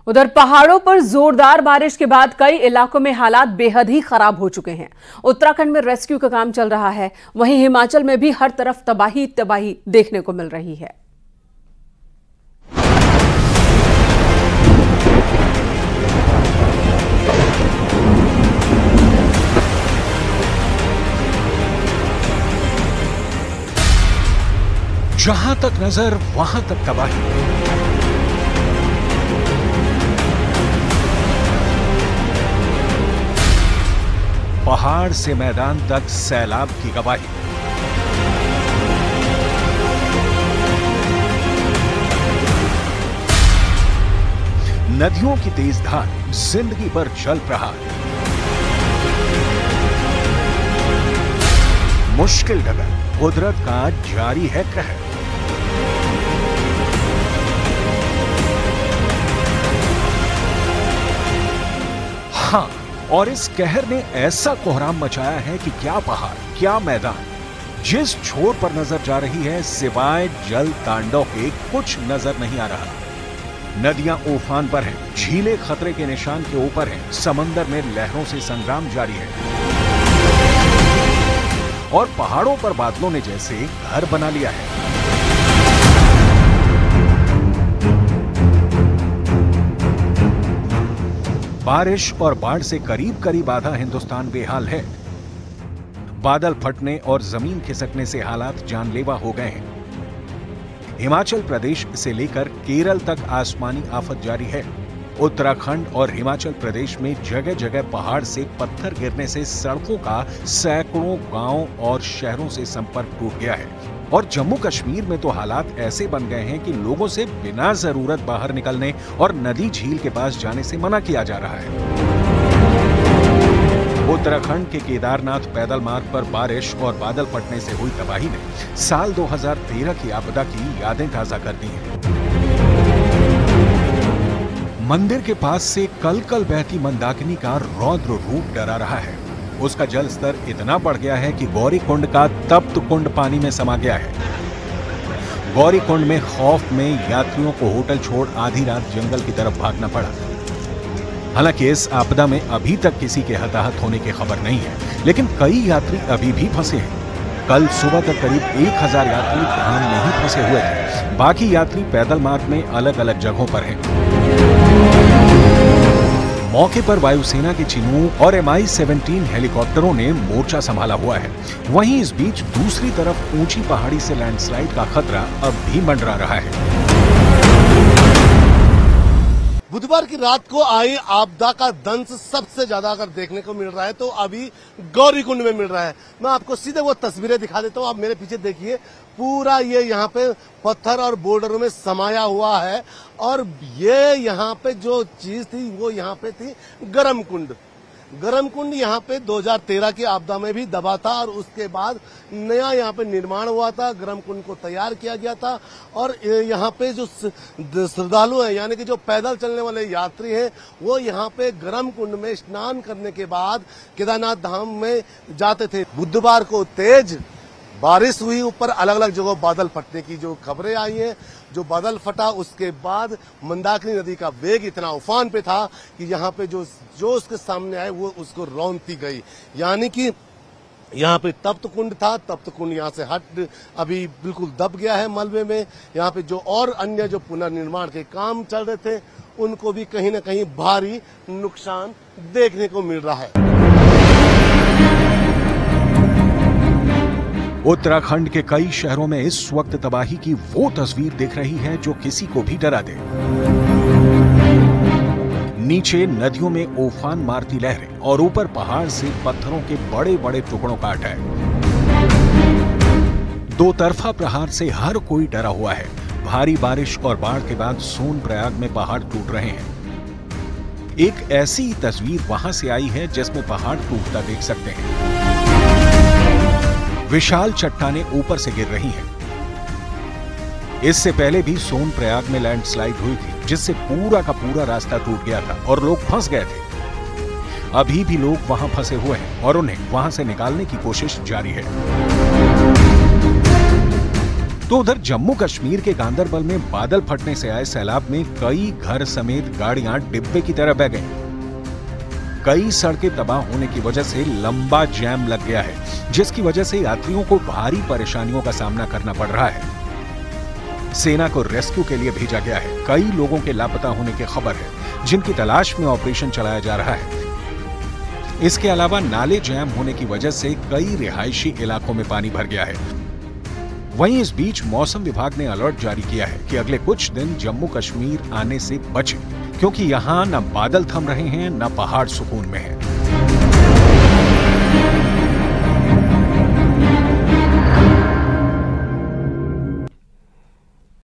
उधर पहाड़ों पर जोरदार बारिश के बाद कई इलाकों में हालात बेहद ही खराब हो चुके हैं। उत्तराखंड में रेस्क्यू का काम चल रहा है, वहीं हिमाचल में भी हर तरफ तबाही तबाही देखने को मिल रही है। जहां तक नजर वहां तक तबाही। पहाड़ से मैदान तक सैलाब की गवाही। नदियों की तेज धार जिंदगी पर जल प्रहार। मुश्किल डगर कुदरत का जारी है कहर। हाँ, और इस कहर ने ऐसा कोहराम मचाया है कि क्या पहाड़ क्या मैदान, जिस छोर पर नजर जा रही है सिवाय जल तांडव के कुछ नजर नहीं आ रहा। नदियां उफान पर हैं, झीलें खतरे के निशान के ऊपर हैं, समंदर में लहरों से संग्राम जारी है और पहाड़ों पर बादलों ने जैसे घर बना लिया है। बारिश और बाढ़ से करीब करीब आधा हिंदुस्तान बेहाल है। बादल फटने और जमीन खिसकने से हालात जानलेवा हो गए हैं। हिमाचल प्रदेश से लेकर केरल तक आसमानी आफत जारी है। उत्तराखंड और हिमाचल प्रदेश में जगह जगह पहाड़ से पत्थर गिरने से सड़कों का सैकड़ों गांव और शहरों से संपर्क टूट गया है और जम्मू कश्मीर में तो हालात ऐसे बन गए हैं कि लोगों से बिना जरूरत बाहर निकलने और नदी झील के पास जाने से मना किया जा रहा है। उत्तराखंड के केदारनाथ पैदल मार्ग पर बारिश और बादल फटने से हुई तबाही ने साल 2013 की आपदा की यादें ताजा कर दी हैं। मंदिर के पास से कल कल बहती मंदाकिनी का रौद्र रूप डरा रहा है। उसका जल स्तर इतना बढ़ गया है कि गौरी कुंड का तप्त कुंड पानी में समा गया है। गौरी कुंड में खौफ में यात्रियों को होटल छोड़ आधी रात जंगल की तरफ भागना पड़ा। हालांकि इस आपदा में अभी तक किसी के हताहत होने की खबर नहीं है, लेकिन कई यात्री अभी भी फंसे हैं। कल सुबह तक करीब 1000 यात्री धाम में ही फंसे हुए थे। बाकी यात्री पैदल मार्ग में अलग अलग जगहों पर हैं। मौके पर वायुसेना के चिनूक और MI-17 हेलीकॉप्टरों ने मोर्चा संभाला हुआ है। वहीं इस बीच दूसरी तरफ ऊंची पहाड़ी से लैंडस्लाइड का खतरा अब भी मंडरा रहा है। बुधवार की रात को आई आपदा का दंश सबसे ज्यादा अगर देखने को मिल रहा है तो अभी गौरीकुंड में मिल रहा है। मैं आपको सीधे वो तस्वीरें दिखा देता हूँ। आप मेरे पीछे देखिए, पूरा ये यहाँ पे पत्थर और बोल्डरों में समाया हुआ है और ये यहाँ पे जो चीज थी वो यहाँ पे थी गरम कुंड। गरम कुंड यहाँ पे 2013 की आपदा में भी दबा था और उसके बाद नया यहाँ पे निर्माण हुआ था। गरम कुंड को तैयार किया गया था और यहाँ पे जो श्रद्धालु हैं यानी कि जो पैदल चलने वाले यात्री हैं वो यहाँ पे गरम कुंड में स्नान करने के बाद केदारनाथ धाम में जाते थे। बुधवार को तेज बारिश हुई, ऊपर अलग अलग जगहों बादल फटने की जो खबरें आई हैं। जो बादल फटा उसके बाद मंदाकिनी नदी का वेग इतना उफान पे था कि यहाँ पे जो उसके सामने आए वो उसको रौंदती गई। यानी कि यहाँ पे तप्त कुंड था, तप्त कुंड यहाँ से हट अभी बिल्कुल दब गया है मलबे में। यहाँ पे जो और अन्य जो पुनर्निर्माण के काम चल रहे थे उनको भी कहीं न कहीं भारी नुकसान देखने को मिल रहा है। उत्तराखंड के कई शहरों में इस वक्त तबाही की वो तस्वीर दिख रही है जो किसी को भी डरा दे। नीचे नदियों में उफान मारती लहरें और ऊपर पहाड़ से पत्थरों के बड़े बड़े टुकड़ों का अटैक। दो तरफा प्रहार से हर कोई डरा हुआ है। भारी बारिश और बाढ़ के बाद सोनप्रयाग में पहाड़ टूट रहे हैं। एक ऐसी तस्वीर वहां से आई है जिसमें पहाड़ टूटता देख सकते हैं। विशाल चट्टानें ऊपर से गिर रही हैं। इससे पहले भी सोनप्रयाग में लैंडस्लाइड हुई थी जिससे पूरा का पूरा रास्ता टूट गया था और लोग फंस गए थे। अभी भी लोग वहां फंसे हुए हैं और उन्हें वहां से निकालने की कोशिश जारी है। तो उधर जम्मू कश्मीर के गांदरबल में बादल फटने से आए सैलाब में कई घर समेत गाड़ियां डिब्बे की तरह बह गईं। कई सड़कें तबाह होने की वजह से लंबा जैम लग गया है, जिसकी वजह से यात्रियों को भारी परेशानियों का सामना करना पड़ रहा है। सेना को रेस्क्यू के लिए भेजा गया है। कई लोगों के लापता होने की खबर है, जिनकी तलाश में ऑपरेशन चलाया जा रहा है। इसके अलावा नाले जैम होने की वजह से कई रिहायशी इलाकों में पानी भर गया है। वहीं इस बीच मौसम विभाग ने अलर्ट जारी किया है कि अगले कुछ दिन जम्मू कश्मीर आने से बचें, क्योंकि यहां न बादल थम रहे हैं न पहाड़ सुकून में है।